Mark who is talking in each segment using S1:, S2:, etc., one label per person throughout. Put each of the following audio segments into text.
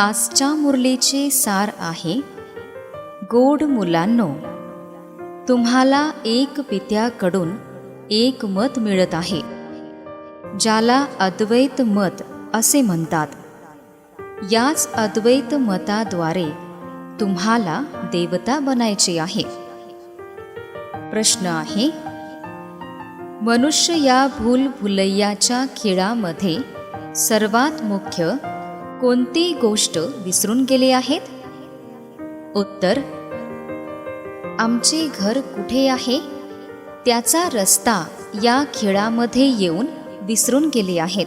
S1: आजच्या मुरलीचे सार आहे, गोड मुलांनो, तुम्हाला एक पित्याकडून एक मत मिळत आहे, ज्याला अद्वैत मत असे म्हणतात. याच अद्वैत मताद्वारे तुम्हाला देवता बनायचे आहे. प्रश्न आहे, मनुष्य या भूलभुलैयाच्या खेळामध्ये सर्वात मुख्य कोणती गोष्ट विसरून गेले आहेत? उत्तर, आमचे घर कुठे आहे त्याचा रस्ता या खेळामध्ये येऊन विसरून गेले आहेत.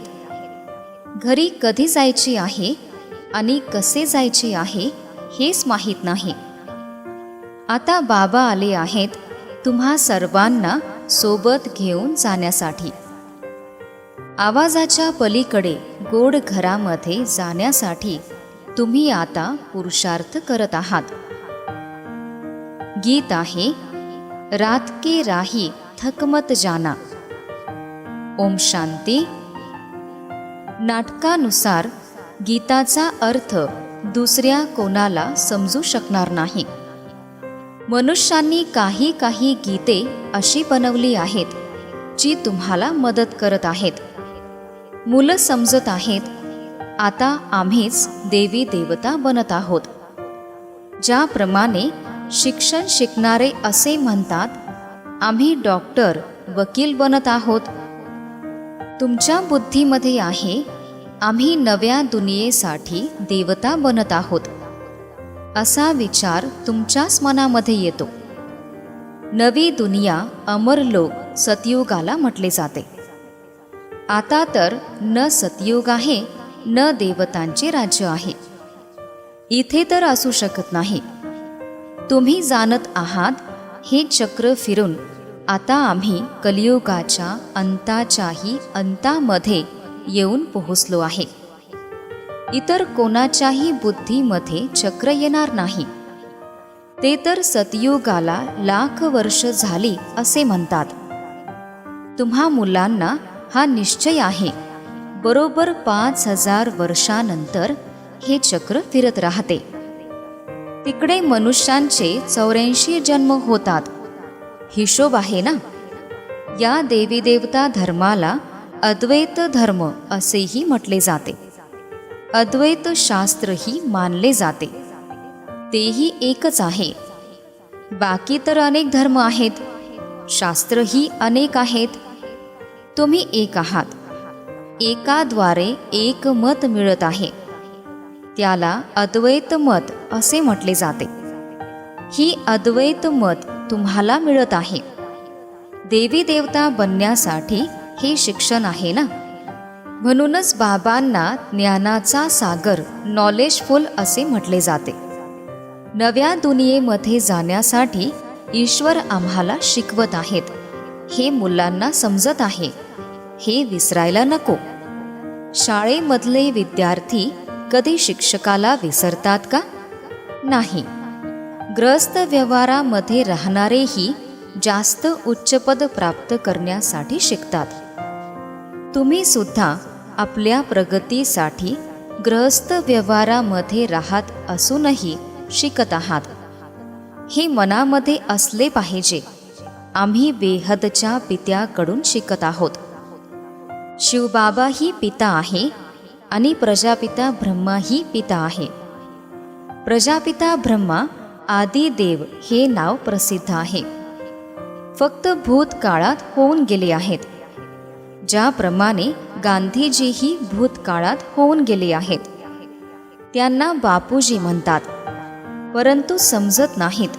S1: घरी कधी जायचे आहे आणि कसे जायचे आहे हेच माहीत नाही. आता बाबा आले आहेत तुम्हा सर्वांना सोबत घेऊन जाण्यासाठी. आवाजाच्या पलीकडे गोड घरामध्ये जाण्यासाठी तुम्ही आता पुरुषार्थ करत आहात. गीत आहे, रात के राही थकमत जाना. ओम शांती. नाटकानुसार गीताचा अर्थ दुसऱ्या कोणाला समजू शकणार नाही. मनुष्यांनी काही काही गीते अशी बनवली आहेत जी तुम्हाला मदत करत आहेत. मुलं समजत आहेत, आता आम्हीच देवी देवता बनत आहोत. ज्याप्रमाणे शिक्षण शिकणारे असे म्हणतात, आम्ही डॉक्टर वकील बनत आहोत. तुमच्या बुद्धीमध्ये आहे, आम्ही नव्या दुनियेसाठी देवता बनत आहोत. असा विचार तुमच्याच मनामध्ये येतो. नवी दुनिया अमरलोक सतयुगाला म्हटले जाते. आता तर न सतयुग आहे न देवतांचे राज्य आहे. इथे तर असू शकत नाही. तुम्ही जाणत आहात, हे चक्र फिरून आता आम्ही कलियुगाच्या अंताच्याही अंतामध्ये येऊन पोहोचलो आहे. इतर कोणाच्याही बुद्धीमध्ये चक्र येणार नाही. ते तर सतयुगाला लाख वर्ष झाली असे म्हणतात. तुम्हा मुलांना हा निश्चय आहे, बरोबर 5000 वर्षानंतर हे चक्र फिरत राहते. तिकडे मनुष्यांचे 84 जन्म होतात. हिशोब आहे ना. या देवी देवता धर्माला अद्वैत धर्म असेही म्हटले जाते. अद्वैत शास्त्रही मानले जाते. तेही एकच आहे. बाकी तर अनेक धर्म आहेत, शास्त्रही अनेक आहेत. तुम्ही एक आहात. एकाद्वारे एक मत मिळत आहे. त्याला अद्वैत मत असे म्हटले जाते. ही अद्वैत मत तुम्हाला मिळत आहे. देवी देवता बनण्यासाठी हे शिक्षण आहे ना. म्हणूनच बाबांना ज्ञानाचा सागर नॉलेजफुल असे म्हटले जाते. नव्या दुनियेमध्ये जाण्यासाठी ईश्वर आम्हाला शिकवत आहेत. हे मुलांना समजत आहे. हे विसरायला नको. शाळेमधले विद्यार्थी कधी शिक्षकाला विसरतात का? नाही. ग्रस्त व्यवहारामध्ये राहणारेही जास्त उच्चपद प्राप्त करण्यासाठी शिकतात. तुम्ही सुद्धा आपल्या प्रगतीसाठी ग्रस्त व्यवहारामध्ये राहत असूनही शिकत आहात. हे मनामध्ये असले पाहिजे, आम्ही बेहदच्या पित्याकडून शिकत आहोत. शिवबाबाही पिता आहे आणि प्रजापिता ब्रह्माही पिता आहे. प्रजापिता ब्रह्मा आदिदेव हे नाव प्रसिद्ध आहे. फक्त भूतकाळात होऊन गेले आहेत. ज्याप्रमाणे गांधीजीही भूतकाळात होऊन गेले आहेत. त्यांना बापूजी म्हणतात, परंतु समजत नाहीत.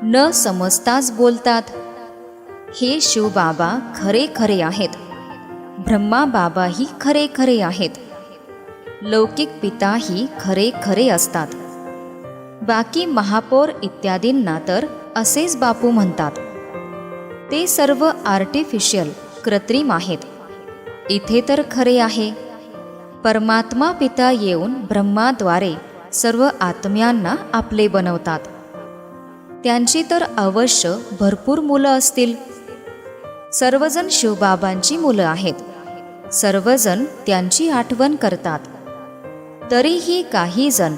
S1: न समजताच बोलतात. हे शिवबाबा खरे खरे आहेत. ब्रह्मा बाबाही खरे खरे आहेत. लौकिक पिताही खरे खरे असतात. बाकी महापौर इत्यादींना तर असेच बापू म्हणतात. ते सर्व आर्टिफिशियल कृत्रिम आहेत. इथे तर खरे आहे. परमात्मा पिता येऊन ब्रह्माद्वारे सर्व आत्म्यांना आपले बनवतात. त्यांची तर अवश्य भरपूर मुलं असतील. सर्वजण शिवबाबांची मुलं आहेत. सर्वजण त्यांची आठवण करतात. तरीही काही जण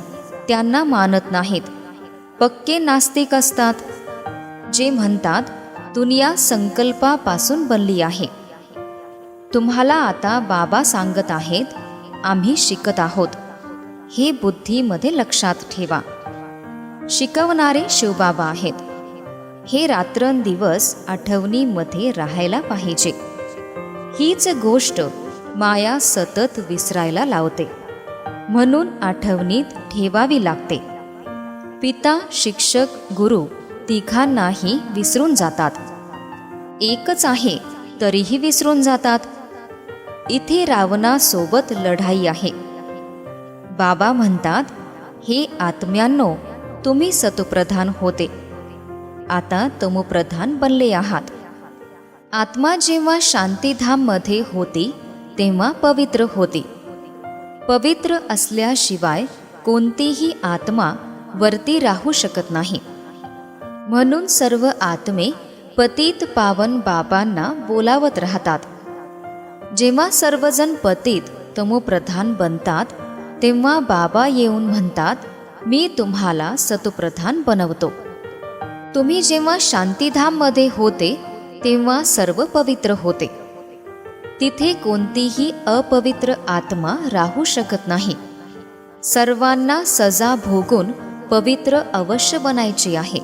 S1: त्यांना मानत नाहीत, पक्के नास्तिक असतात, जे म्हणतात दुनिया संकल्पापासून बनली आहे. तुम्हाला आता बाबा सांगत आहेत, आम्ही शिकत आहोत, हे बुद्धीमध्ये लक्षात ठेवा. शिकवणारे शिवबाबा आहेत. हे रात्रंदिवस आठवणीमध्ये राहायला पाहिजे. हीच गोष्ट माया सतत विसरायला लावते, म्हणून आठवणीत ठेवावी लागते. पिता, शिक्षक, गुरु तिघांनाही विसरून जातात. एकच आहे तरीही विसरून जातात. इथे रावणासोबत लढाई आहे. बाबा म्हणतात, हे आत्म्यांनो, तुम्ही सतोप्रधान होते, आता तमोप्रधान बनले आहात. आत्मा जेव्हा शांतीधाममध्ये होती तेव्हा पवित्र होती. पवित्र असल्याशिवाय कोणतीही आत्मा वरती राहू शकत नाही. म्हणून सर्व आत्मे पतित पावन बाबांना बोलावत राहतात. जेव्हा सर्वजण पतित तमोप्रधान बनतात तेव्हा बाबा येऊन म्हणतात, मी तुम्हाला सतोप्रधान बनवतो. तुम्ही जेव्हा शांतीधाममध्ये होते तेव्हा सर्व पवित्र होते. तिथे कोणतीही अपवित्र आत्मा राहू शकत नाही. सर्वांना सजा भोगून पवित्र अवश्य बनायची आहे.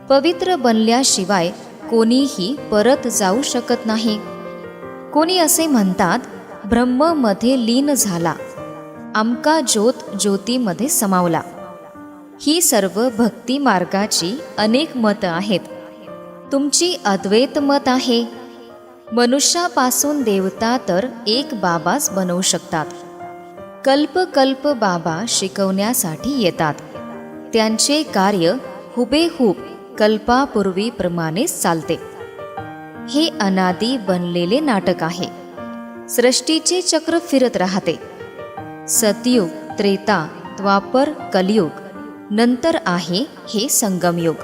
S1: पवित्र बनल्याशिवाय कोणीही परत जाऊ शकत नाही. कोणी असे म्हणतात, ब्रह्ममध्ये लीन झाला, आमका ज्योत ज्योतीमध्ये समावला. ही सर्व भक्ती मार्गाची अनेक मत आहेत. तुमची अद्वैत मत आहे. मनुष्यापासून देवता तर एक बाबाच बनवू शकतात. कल्प कल्प बाबा शिकवण्यासाठी येतात. त्यांचे कार्य हुबेहूब कल्पापूर्वीप्रमाणेच चालते. हे अनादी बनलेले नाटक आहे. सृष्टीचे चक्र फिरत राहते. सतयुग, त्रेता, द्वापर, कलियुग, नंतर आहे हे संगमयुग.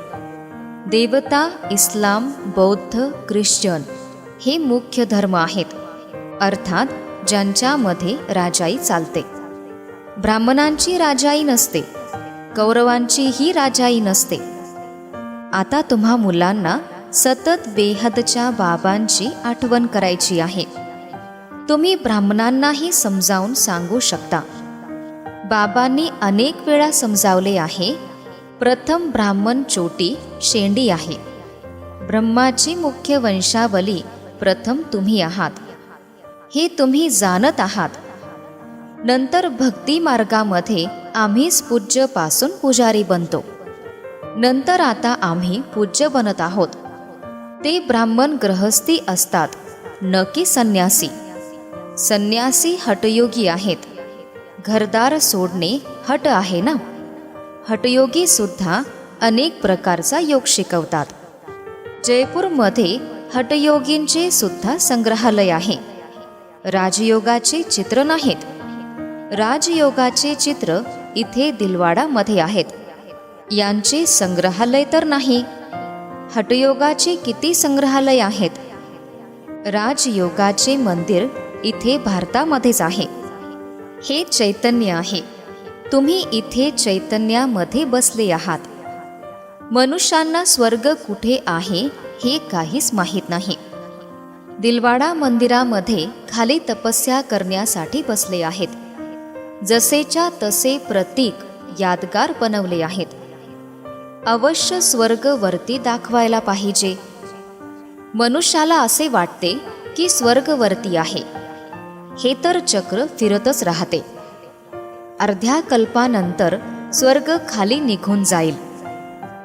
S1: देवता, इस्लाम, बौद्ध, ख्रिश्चन हे मुख्य धर्म आहेत, अर्थात ज्यांच्यामध्ये राजाई चालते. ब्राह्मणांची राजाई नसते, कौरवांचीही राजाई नसते. आता तुम्हा मुलांना सतत बेहदच्या बाबांची आठवण करायची आहे. तुम्ही ब्राह्मणांनाही समजावून सांगू शकता. बाबांनी अनेक वेळा समजावले आहे. प्रथम ब्राह्मण चोटी शेंडी आहे. ब्रह्माची मुख्य वंशावली प्रथम तुम्ही आहात, हे तुम्ही जाणत आहात. नंतर भक्ती मार्गामध्ये आम्हीच पूज्यपासून पुजारी बनतो. नंतर आता आम्ही पूज्य बनत आहोत. ते ब्राह्मण गृहस्थी असतात, न की संन्यासी. संन्यासी हटयोगी आहेत. घरदार सोडणे हट आहे ना. हटयोगी सुद्धा अनेक प्रकारचा योग शिकवतात. जयपूरमध्ये हटयोगींचे सुद्धा संग्रहालय आहे. राजयोगाचे चित्र नाहीत. राजयोगाचे चित्र इथे दिलवाडामध्ये आहेत. यांचे संग्रहालय तर नाही. हटयोगाचे किती संग्रहालय आहेत. राजयोगाचे मंदिर इथे भारतामध्येच आहे. हे चैतन्य आहे. तुम्ही इथे चैतन्यामध्ये बसले आहात. मनुष्यांना स्वर्ग कुठे आहे हे काहीच माहीत नाही. दिलवाडा मंदिरामध्ये खाली तपस्या करण्यासाठी बसले आहेत. जसेच्या तसे प्रतीक यादगार बनवले आहेत. अवश्य स्वर्ग वरती दाखवायला पाहिजे. मनुष्याला असे वाटते की स्वर्ग वरती आहे. हे तर चक्र फिरतच राहते. अर्ध्या कल्पानंतर स्वर्ग खाली निघून जाईल.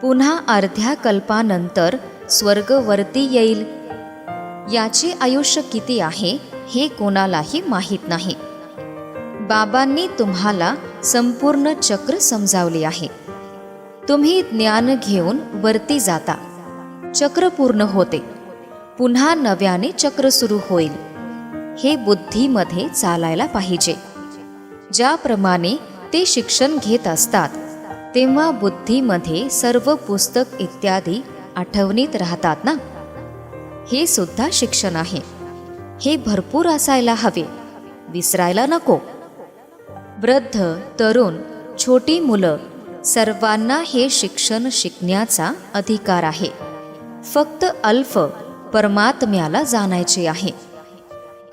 S1: पुन्हा अर्ध्या कल्पानंतर स्वर्ग वरती येईल. याचे आयुष्य किती आहे हे कोणालाही माहीत नाही. बाबांनी तुम्हाला संपूर्ण चक्र समजावले आहे. तुम्ही ज्ञान घेऊन वरती जाता. चक्र पूर्ण होते. पुन्हा नव्याने चक्र सुरू होईल. हे बुद्धीमध्ये चालायला पाहिजे. ज्याप्रमाणे ते शिक्षण घेत असतात तेव्हा बुद्धीमध्ये सर्व पुस्तक इत्यादी आठवणीत राहतात ना. हे सुद्धा शिक्षण आहे. हे भरपूर असायला हवे, विसरायला नको. वृद्ध, तरुण, छोटी मुलं सर्वांना हे शिक्षण शिकण्याचा अधिकार आहे. फक्त अल्फ परमात्म्याला जाणायचे आहे.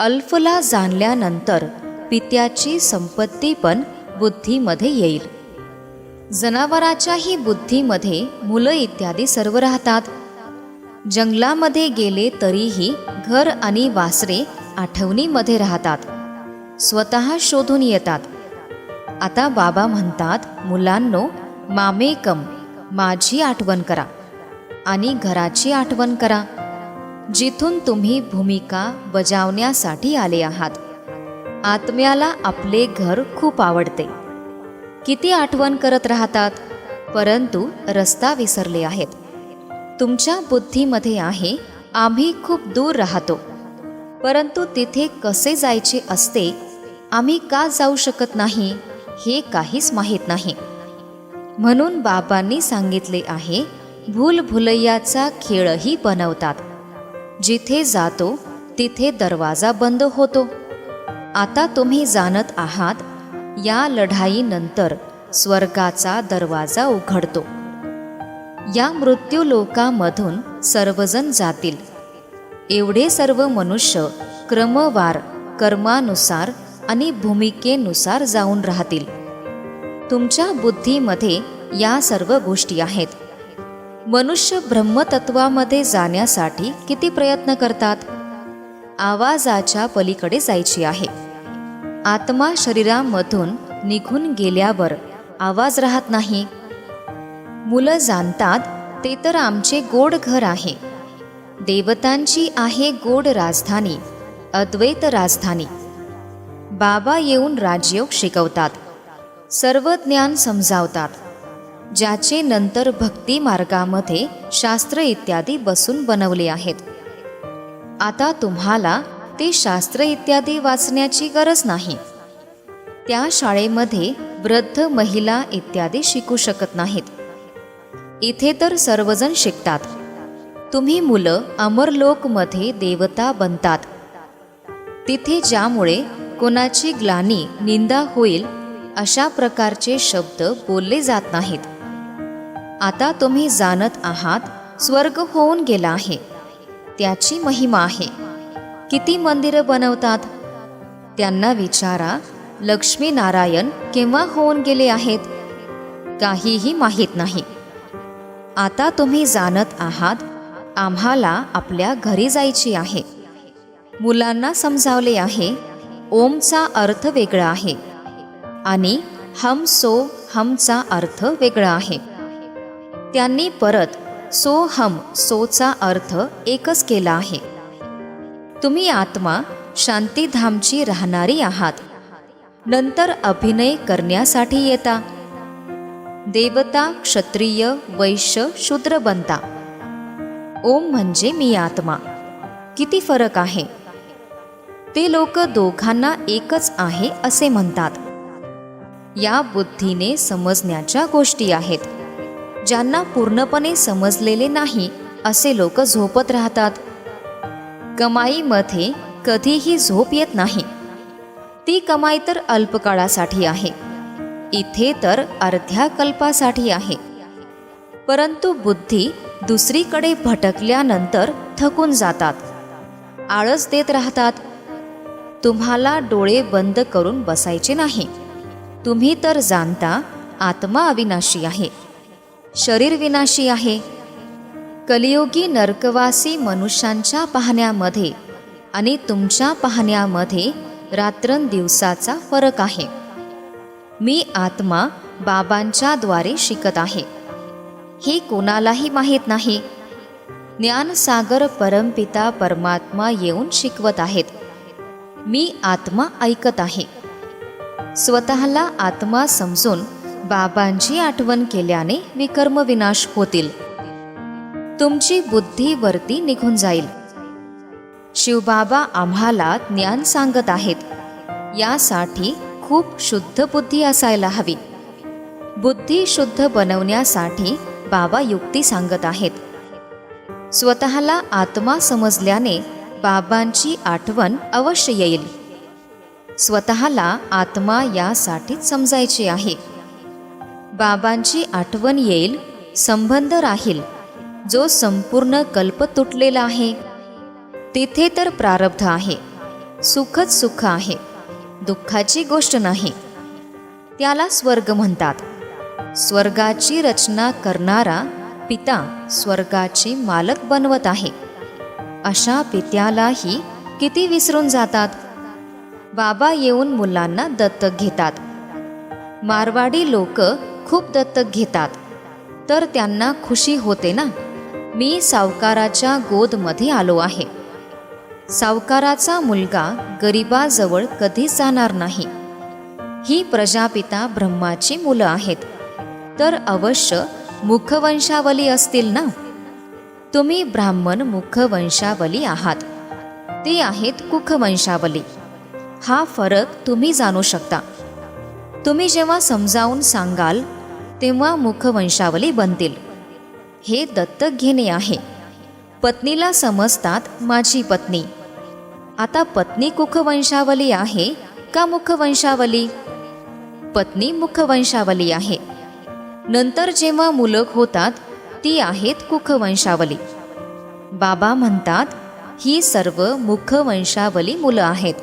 S1: अल्फला जाणल्यानंतर पित्याची संपत्ती पण बुद्धीमध्ये येईल. जनावराच्याही बुद्धीमध्ये मुलं इत्यादी सर्व राहतात. जंगलामध्ये गेले तरीही घर आणि वासरे आठवणीमध्ये राहतात, स्वतः शोधून येतात. आता बाबा म्हणतात, मुलांनो, मामेकम, माझी आठवण करा आणि घराची आठवण करा, जिथून तुम्ही भूमिका बजावण्यासाठी आले आहात. आत्म्याला आपले घर खूप आवडते. किती आठवण करत राहतात, परंतु रस्ता विसरले आहेत. तुमच्या बुद्धीमध्ये आहे, आम्ही खूप दूर राहतो, परंतु तिथे कसे जायचे असते, आम्ही का जाऊ शकत नाही, हे काहीच माहीत नाही. म्हणून बाबांनी सांगितले आहे, भूलभुलैयाचा खेळही बनवतात. जिथे जातो तिथे दरवाजा बंद होतो. आता तुम्ही जाणत आहात, या लढाईनंतर स्वर्गाचा दरवाजा उघडतो. या मृत्यूलोकामधून सर्वजण जातील. एवढे सर्व मनुष्य क्रमवार कर्मानुसार आणि भूमिकेनुसार जाऊन राहतील. तुमच्या बुद्धीमध्ये या सर्व गोष्टी आहेत. मनुष्य ब्रह्मतत्वामध्ये जाण्यासाठी किती प्रयत्न करतात. आवाजाच्या पलीकडे जायची आहे. आत्मा शरीरामधून निघून गेल्यावर आवाज राहत नाही. मुलं जाणतात, ते तर आमचे गोड घर आहे. देवतांची आहे गोड राजधानी, अद्वैत राजधानी. बाबा येऊन राजयोग शिकवतात, सर्व ज्ञान समजावतात, ज्याचे नंतर भक्ती मार्गामध्ये शास्त्र इत्यादी बसून बनवले आहेत. आता तुम्हाला ते शास्त्र इत्यादी वाचण्याची गरज नाही. त्या शाळेमध्ये वृद्ध महिला इत्यादी शिकू शकत नाहीत. इथे तर सर्वजण शिकतात. तुम्ही मुलं अमरलोकमध्ये देवता बनतात. तिथे ज्यामुळे कोणाची ग्लानी निंदा होईल अशा प्रकारचे शब्द बोलले जात नाहीत. आता तुम्ही जाणत आहात, स्वर्ग होऊन गेला आहे, त्याची महिमा आहे. किती मंदिरं बनवतात. त्यांना विचारा, लक्ष्मीनारायण केव्हा होऊन गेले आहेत, काहीही माहीत नाही. आता तुम्ही जाणत आहात, आम्हाला आपल्या घरी जायचे आहे. मुलांना समजावले आहे, ओमचा अर्थ वेगळा आहे आणि हम सो हमचा अर्थ वेगळा आहे. त्यांनी परत सो हम सोचा अर्थ एकच केला आहे. तुम्ही आत्मा शांतीधामची राहणारी आहात. नंतर अभिनय करण्यासाठी येता. देवता, क्षत्रिय, वैश्य, शूद्र बनता. ओम म्हणजे मी आत्मा. किती फरक आहे. ते लोक दोघांना एकच आहे असे म्हणतात. या बुद्धीने समजण्याच्या गोष्टी आहेत. ज्यांना पूर्णपणे समजलेले नाही असे लोक झोपत राहतात. कमाईमध्ये कधीही झोप येत नाही. ती कमाई तर अल्पकाळासाठी आहे. इथे तर अर्ध्या कल्पासाठी आहे. परंतु बुद्धी दुसरीकडे भटकल्यानंतर थकून जातात, आळस देत राहतात. तुम्हाला डोळे बंद करून बसायचे नाही. तुम्ही तर जाणता, आत्मा अविनाशी आहे, शरीर विनाशी आहे. कलियुगी नरकवासी मनुष्यांच्या पाहण्यामध्ये आणि तुमच्या पाहण्यामध्ये रात्रंदिवसाचा फरक आहे. मी आत्मा बाबांच्या द्वारे शिकत आहे. हे कोणालाही माहीत नाही. ज्ञानसागर परमपिता परमात्मा येऊन शिकवत आहेत. मी आत्मा ऐकत आहे. स्वतःला आत्मा समजून बाबांची आठवण केल्याने विकर्म विनाश होतील. तुमची बुद्धी वरती निघून जाईल. शिवबाबा आम्हाला ज्ञान सांगत आहेत. यासाठी खूप शुद्ध बुद्धी असायला हवी. बुद्धी शुद्ध बनवण्यासाठी बाबा युक्ती सांगत आहेत. स्वतःला आत्मा समजल्याने बाबांची आठवण अवश्य येईल. स्वतःला आत्मा यासाठीच समजायचे आहे. बाबांची आठवण येईल, संबंध राहील. जो संपूर्ण कल्प तुटलेला आहे तिथे तर प्रारब्ध आहे. सुखच सुख आहे, दुःखाची गोष्ट नाही. त्याला स्वर्ग म्हणतात. स्वर्गाची रचना करणारा पिता स्वर्गाचे मालक बनवत आहे. अशा पित्यालाही किती विसरून जातात. बाबा येऊन मुलांना दत्तक घेतात. मारवाडी लोक खूप दत्तक घेतात, तर त्यांना खुशी होते ना. मी सावकाराच्या गोदमध्ये आलो आहे. सावकाराचा मुलगा गरिबाजवळ कधीच जाणार नाही. ही प्रजापिता ब्रह्माची मुलं आहेत, तर अवश्य मुखवंशावली असतील ना. तुम्ही ब्राह्मण मुखवंशावली आहात, ते आहेत कुखवंशावली. हा फरक तुम्ही जाणू शकता. तुम्ही जेव्हा समजावून सांगाल तेव्हा मुखवंशावली बनतील. हे दत्तक घेणे आहे. पत्नीला समजतात माझी पत्नी. आता पत्नी कुखवंशावली आहे का मुखवंशावली? पत्नी मुखवंशावली आहे. नंतर जेव्हा मुलं होतात ती आहेत कुखवंशावली. बाबा म्हणतात ही सर्व मुखवंशावली मुलं आहेत.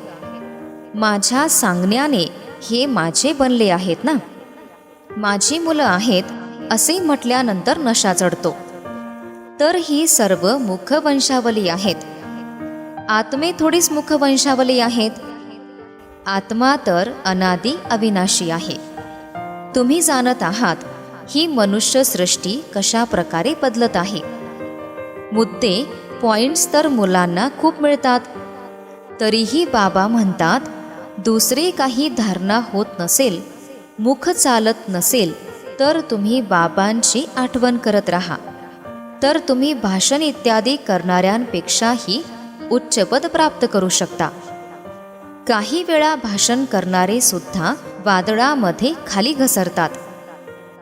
S1: माझ्या सांगण्याने हे माझे बनले आहेत ना. माझी मुलं आहेत असे म्हटल्यानंतर नशा चढतो. तर ही सर्व मुखवंशावली आहेत. आत्मे थोडीच मुखवंशावली आहेत. आत्मा तर अनादी अविनाशी आहे. तुम्ही जाणत आहात ही मनुष्य सृष्टी कशा प्रकारे बदलत आहे. मुद्दे पॉइंट्स तर मुलांना खूप मिळतात. तरीही बाबा म्हणतात दुसरे काही धारणा होत नसेल, मुख चालत नसेल, तर तुम्ही बाबांची आठवण करत राहा. तर तुम्ही भाषण इत्यादी करणाऱ्यांपेक्षाही उच्चपद प्राप्त करू शकता. काही वेळा भाषण करणारे सुद्धा वादळामध्ये खाली घसरतात.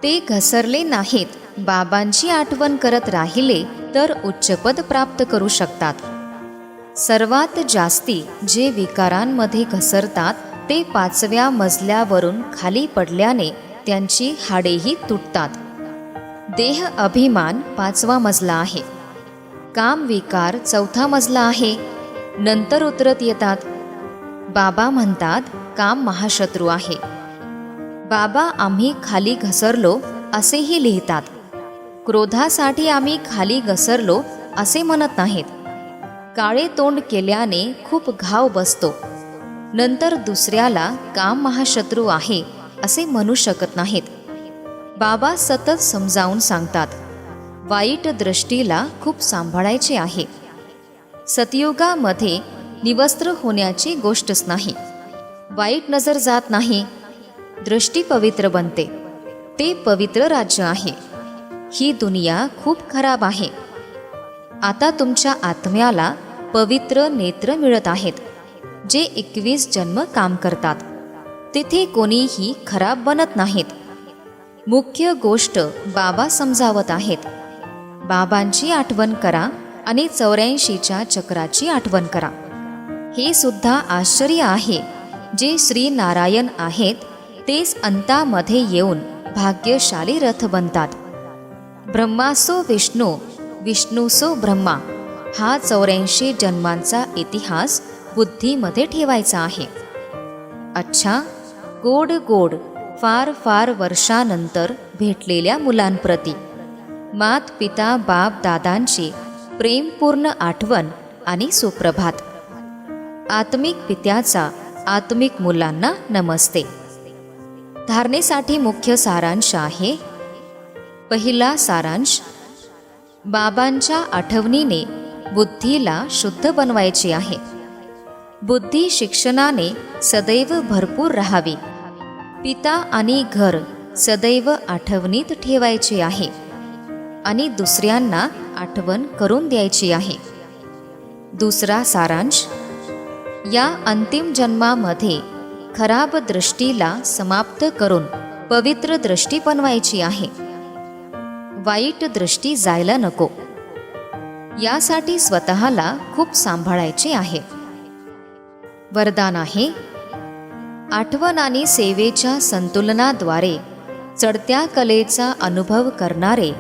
S1: ते घसरले नाहीत, बाबांची आठवण करत राहिले तर उच्चपद प्राप्त करू शकतात. सर्वात जास्ती जे विकारांमध्ये घसरतात ते 5व्या मजल्यावरून खाली पडल्याने त्यांची हाडेही तुटतात. देह अभिमान 5वा मजला आहे. काम विकार 4था मजला आहे. नंतर उतरत येतात. बाबा म्हणतात काम महाशत्रू आहे. बाबा आम्ही खाली घसरलो असेही लिहितात. क्रोधासाठी आम्ही खाली घसरलो असे म्हणत नाहीत. काळे तोंड केल्याने खूप घाव बसतो. नंतर दुसऱ्याला काम महाशत्रू आहे असे म्हणू शकत नाहीत. बाबा सतत समजावून सांगतात वाईट दृष्टीला खूप सांभाळायचे आहे. सतयुगामध्ये निवस्त्र होण्याची गोष्टच नाही. वाईट नजर जात नाही. दृष्टी पवित्र बनते. ते पवित्र राज्य आहे. ही दुनिया खूप खराब आहे. आता तुमच्या आत्म्याला पवित्र नेत्र मिळत आहेत, जे 21 जन्म काम करतात. तिथे कोणीही खराब बनत नाहीत. मुख्य गोष्ट बाबा समजावत आहेत. बाबांची आठवण करा आणि 84च्या चक्राची आठवण करा. हे सुद्धा आश्चर्य आहे. जे श्री नारायण आहेत तेच अंतामध्ये येऊन भाग्यशाली रथ बनतात. ब्रह्मासो विष्णू, विष्णूसो ब्रह्मा हा 84 जन्मांचा इतिहास बुद्धीमध्ये ठेवायचा आहे. अच्छा, गोड गोड फार फार वर्षानंतर भेटलेल्या मुलांप्रती मात पिता बाप दादांची प्रेमपूर्ण आठवण आणि सुप्रभात. आत्मिक पित्याचा आत्मिक मुलांना नमस्ते. धारणेसाठी मुख्य सारांश आहे. पहिला सारांश, बाबांच्या आठवणीने बुद्धीला शुद्ध बनवायची आहे. बुद्धी शिक्षणाने सदैव भरपूर राहावी. पिता आणि घर सदैव आठवणीत ठेवायचे आहे आणि दुसऱ्यांना आठवण करून द्यायची आहे. दुसरा सारांश, या अंतिम जन्मामध्ये खराब दृष्टीला समाप्त करून पवित्र दृष्टी बनवायची आहे. वाईट दृष्टी जायला नको. यासाठी स्वतःला खूप सांभाळायचे आहे. वरदान आहे, आठवण आणि सेवेच्या संतुलनाद्वारे चढत्या कलेचा अनुभव करणारे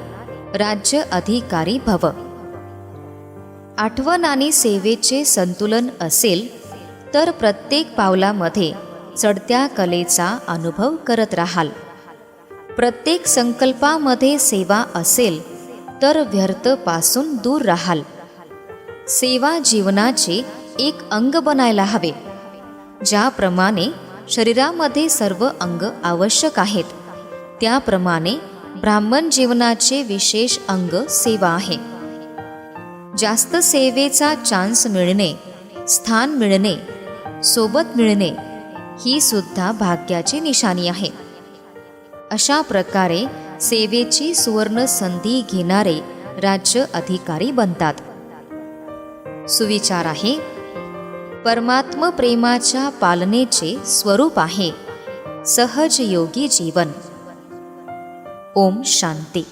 S1: राज्य अधिकारी भव. आठवण आणि सेवेचे संतुलन असेल तर प्रत्येक पावलामध्ये चढत्या कलेचा अनुभव करत राहाल. प्रत्येक संकल्पामध्ये सेवा असेल तर व्यर्थपासून दूर राहाल. सेवा जीवनाचे एक अंग बनायला हवे. ज्याप्रमाणे शरीरामध्ये सर्व अंग आवश्यक आहेत, त्याप्रमाणे ब्राह्मण जीवनाचे विशेष अंग सेवा आहे. जास्त सेवेचा चान्स मिळणे, स्थान मिळणे, सोबत मिळणे ही सुद्धा भाग्याची निशाणी आहे. अशा प्रकारे सेवेची सुवर्ण संधी घेणारे राज्य अधिकारी बनतात. सुविचार आहे, परमात्म प्रेमाच्या पालनेचे स्वरूप आहे सहज योगी जीवन. ओम शांती.